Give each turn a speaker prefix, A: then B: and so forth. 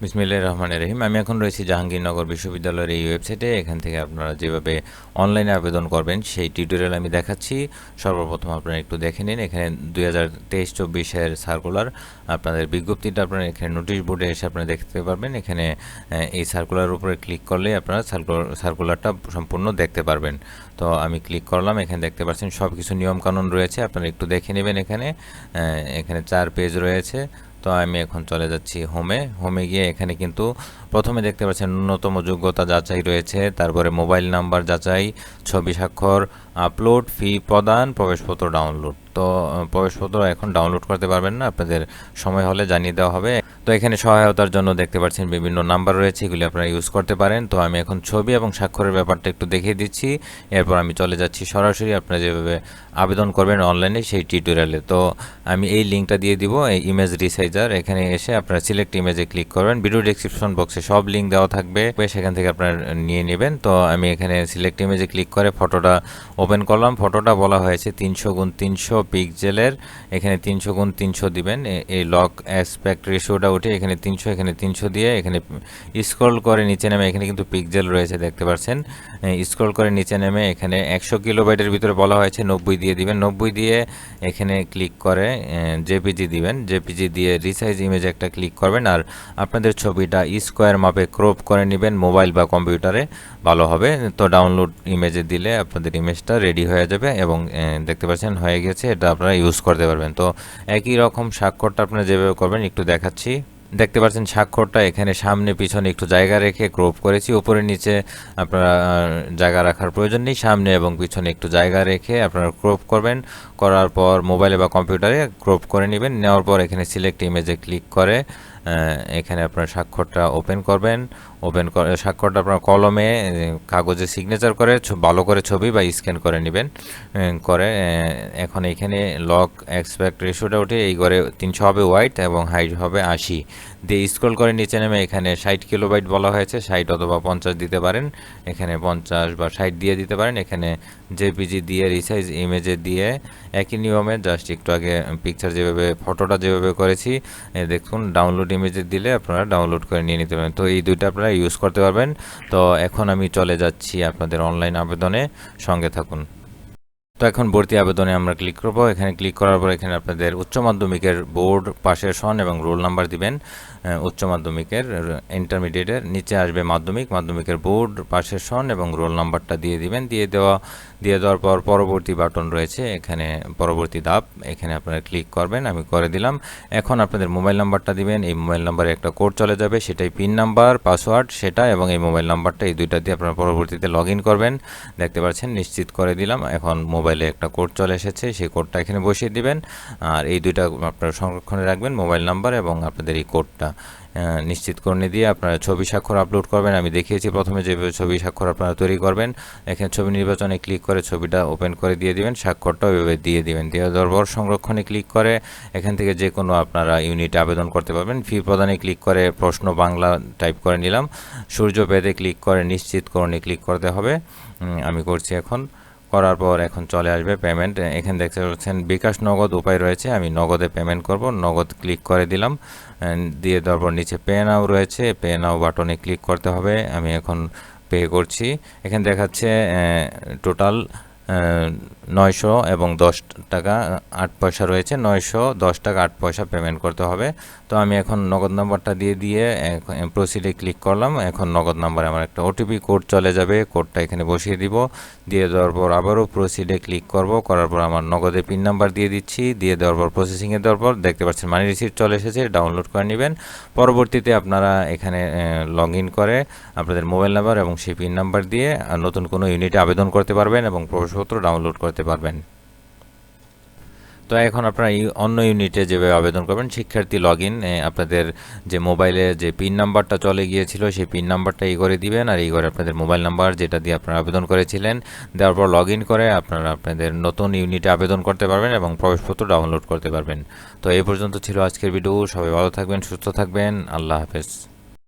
A: বিসমিল্লাহির রহমানির রহিম। আমি এখন রয়েছি জাহাঙ্গীরনগর বিশ্ববিদ্যালয়ের এই ওয়েবসাইটে। এখান থেকে আপনারা যেভাবে অনলাইনে আবেদন করবেন সেই টিউটোরিয়াল আমি দেখাচ্ছি। সর্বপ্রথম আপনারা একটু দেখে নিন। এখানে 2023-24-এর সার্কুলার, আপনাদের বিজ্ঞপ্তিটা আপনারা এখানে নোটিশ বোর্ডে এসে আপনারা দেখতে পারবেন। এখানে এই সার্কুলার উপরে ক্লিক করলেই আপনারা সার্কুলারটা সম্পূর্ণ দেখতে পারবেন। তো আমি ক্লিক করলাম, এখানে দেখতে পাচ্ছেন সব কিছু নিয়মকানুন রয়েছে, আপনারা একটু দেখে নেবেন। এখানে 4 পেজ রয়েছে। তো আমি এখন চলে যাচ্ছি হোমে গিয়ে এখানে কিন্তু প্রথমে দেখতে পাচ্ছেন ন্যূনতম যোগ্যতা যাচাই রয়েছে, তারপরে মোবাইল নাম্বার যাচাই, ছবি স্বাক্ষর, আপলোড, ফি প্রদান, প্রবেশপত্র ডাউনলোড। তো প্রবেশপত্র এখন ডাউনলোড করতে পারবেন না, আপনাদের সময় হলে জানিয়ে দেওয়া হবে। তো এখানে সহায়তার জন্য দেখতে পাচ্ছেন বিভিন্ন নাম্বার রয়েছে, এগুলি আপনারা ইউজ করতে পারেন। তো আমি এখন ছবি এবং স্বাক্ষরের ব্যাপারটা একটু দেখিয়ে দিচ্ছি, এরপর আমি চলে যাচ্ছি সরাসরি আপনারা যেভাবে আবেদন করবেন অনলাইনে সেই টিউটোরিয়ালে। তো আমি এই লিঙ্কটা দিয়ে দিব, এই ইমেজ রিসাইজার। এখানে এসে আপনারা সিলেক্ট ইমেজে ক্লিক করবেন। ভিডিও ডেসক্রিপশন বক্সে সব লিঙ্ক দেওয়া থাকবে, সেখান থেকে আপনারা নিয়ে নেবেন। তো আমি এখানে সিলেক্ট ইমেজে ক্লিক করে ফটোটা ওপেন করলাম। ফটোটা বলা হয়েছে 300x300 পিক্সেলের। এখানে 300x300 দিবেন। এই লক অ্যাসপেক্ট রেশিওটা উঠে এখানে 300, এখানে 300 দিয়ে এখানে স্ক্রল করে নিচে নেমে এখানে কিন্তু পিক্সেল রয়েছে দেখতে পাচ্ছেন। স্ক্রল করে নিচে নেমে এখানে 100 কিলোবাইটের ভিতরে বলা হয়েছে 90 দিয়ে দিবেন। 90 দিয়ে এখানে ক্লিক করে জেপিজি দিবেন। জেপিজি দিয়ে রিসাইজ ইমেজ একটা ক্লিক করবেন, আর আপনাদের ছবিটা স্কোয়ার মাপে ক্রপ করে নেবেন, মোবাইল বা কম্পিউটারে ভালো হবে। তো ডাউনলোড ইমেজে দিলে আপনাদের ইমেজটা রেডি হয়ে যাবে এবং দেখতে পাচ্ছেন হয়ে গেছে, এটা আপনারা ইউজ করতে পারবেন। তো একই রকম স্বাক্ষরটা আপনারা যেভাবে করবেন একটু দেখাচ্ছি। দেখতে পাচ্ছেন স্বাক্ষরটা এখানে সামনে পিছনে একটু জায়গা রেখে ক্রপ করেছি, উপরে নিচে আপনারা জায়গা রাখার প্রয়োজন নেই, সামনে এবং পিছনে একটু জায়গা রেখে আপনারা ক্রপ করবেন। করার পর মোবাইলে বা কম্পিউটারে ক্রপ করে নেবেন। নেওয়ার পর এখানে সিলেক্ট ইমেজে ক্লিক করে এখানে আপনার স্বাক্ষরটা ওপেন করবেন। স্বাক্ষরটা আপনার কলমে কাগজে সিগনেচার করে ভালো করে ছবি বা স্ক্যান করে নেবেন। করে এখন এখানে লক এক্সপেক্ট রেশিওটা উঠে এই করে 300 হবে হোয়াইট এবং হাইট হবে 80 দিয়ে স্ক্রল করে নিচে নেমে এখানে 60 কিলোবাইট বলা হয়েছে, 60 অথবা 50 দিতে পারেন। এখানে 50 বা 60 দিয়ে দিতে পারেন। এখানে জেপিজি দিয়ে রিসাইজ ইমেজে দিয়ে একই নিয়মে জাস্ট একটু আগে পিকচার যেভাবে ফটোটা যেভাবে করেছি দেখুন, ডাউনলোড ইমেজে দিলে আপনারা ডাউনলোড করে নিয়ে নিতে পারেন। তো এই দুইটা আপনারা ইউজ করতে পারবেন। তো এখন আমি চলে যাচ্ছি আপনাদের অনলাইন আবেদনে, সঙ্গে থাকুন। তো এখন ভর্তি আবেদনে আমরা ক্লিক করব। এখানে ক্লিক করার পর এখানে আপনাদের উচ্চ মাধ্যমিকের বোর্ড পাশের সন এবং রোল নাম্বার দিবেন। উচ্চ মাধ্যমিকের, ইন্টারমিডিয়েটের নিচে আসবে মাধ্যমিকের বোর্ড পাশের সন এবং রোল নাম্বারটা দিয়ে দিবেন। দিয়ে দেওয়ার পর পরবর্তী বাটন রয়েছে, এখানে পরবর্তী ধাপ, এখানে আপনারা ক্লিক করবেন। আমি করে দিলাম। এখন আপনাদের মোবাইল নাম্বারটা দিবেন। এই মোবাইল নাম্বারে একটা কোড চলে যাবে, সেটাই পিন নাম্বার, পাসওয়ার্ড সেটা, এবং এই মোবাইল নাম্বারটা, এই দুইটা দিয়ে আপনারা পরবর্তীতে লগ ইন করবেন। দেখতে পাচ্ছেন নিশ্চিত করে দিলাম। এখন মোবাইলে একটা কোড চলে এসেছে, সেই কোডটা এখানে বসিয়ে দিবেন। আর এই দুইটা আপনারা সংরক্ষণে রাখবেন, মোবাইল নাম্বার এবং আপনাদের এই কোডটা নিশ্চিত করে দিয়ে আপনারা ছবি স্বাক্ষর আপলোড করবেন। আমি দেখিয়েছি প্রথমে যেভাবে ছবি স্বাক্ষর আপনারা তৈরি করবেন। এখানে ছবি নির্বাচনে ক্লিক করে ছবিটা ওপেন করে দিয়ে দিবেন, স্বাক্ষরটা ওইভাবে দিয়ে দিবেন। দিয়ে দেওয়ার পর সংরক্ষণে ক্লিক করে এখান থেকে যে কোনো আপনারা ইউনিটে আবেদন করতে পারবেন। ফি প্রদানে ক্লিক করে প্রশ্ন বাংলা টাইপ করে নিলাম। সূর্য পেতে ক্লিক করে নিশ্চিতকরণে ক্লিক করতে হবে, আমি করছি এখন। করার পর এখন চলে আসবে পেমেন্ট। এখানে দেখতে পাচ্ছেন বিকাশ নগদ উপায় রয়েছে, আমি নগদে পেমেন্ট করব। নগদ ক্লিক করে দিলাম। দিয়ে দেওয়ার পর নিচে পে নাও রয়েছে, পে নাও বাটনে ক্লিক করতে হবে। আমি এখন পে করছি। এখানে দেখাচ্ছে টোটাল 900 এবং 10 টাকা 8 পয়সা রয়েছে। 910 টাকা 8 পয়সা পেমেন্ট করতে হবে। তো আমি এখন নগদ নাম্বারটা দিয়ে প্রসিডে ক্লিক করলাম। এখন নগদ নাম্বারে আমার একটা ওটিপি কোড চলে যাবে, কোডটা এখানে বসিয়ে দিব। দিয়ে দেওয়ার পর আবারও প্রসিডে ক্লিক করব। করার পর আমার নগদের পিন নাম্বার দিয়ে দিচ্ছি। দিয়ে দেওয়ার পর প্রসেসিংয়ে দেওয়ার পর দেখতে পাচ্ছেন মানি রিসিপ্ট চলে এসেছে, ডাউনলোড করে নেবেন। পরবর্তীতে আপনারা এখানে লগ ইন করে আপনাদের মোবাইল নাম্বার এবং সেই পিন নাম্বার দিয়ে নতুন কোনো ইউনিটে আবেদন করতে পারবেন এবং প্রবেশপত্র ডাউনলোড করতে পারবেন। তো এখন আপনারা অন্য ইউনিটে যেভাবে আবেদন করবেন, শিক্ষার্থী লগ ইন, আপনাদের যে মোবাইলে যে পিন নাম্বারটা চলে গিয়েছিল সেই পিন নাম্বারটা এই করে দিবেন, আর এই করে আপনাদের মোবাইল নাম্বার যেটা দিয়ে আপনারা আবেদন করেছিলেন দেওয়ার পর লগ ইন করে আপনারা আপনাদের নতুন ইউনিটে আবেদন করতে পারবেন এবং প্রবেশপত্র ডাউনলোড করতে পারবেন। তো এই পর্যন্ত ছিল আজকের ভিডিও। সবাই ভালো থাকবেন, সুস্থ থাকবেন। আল্লাহ হাফেজ।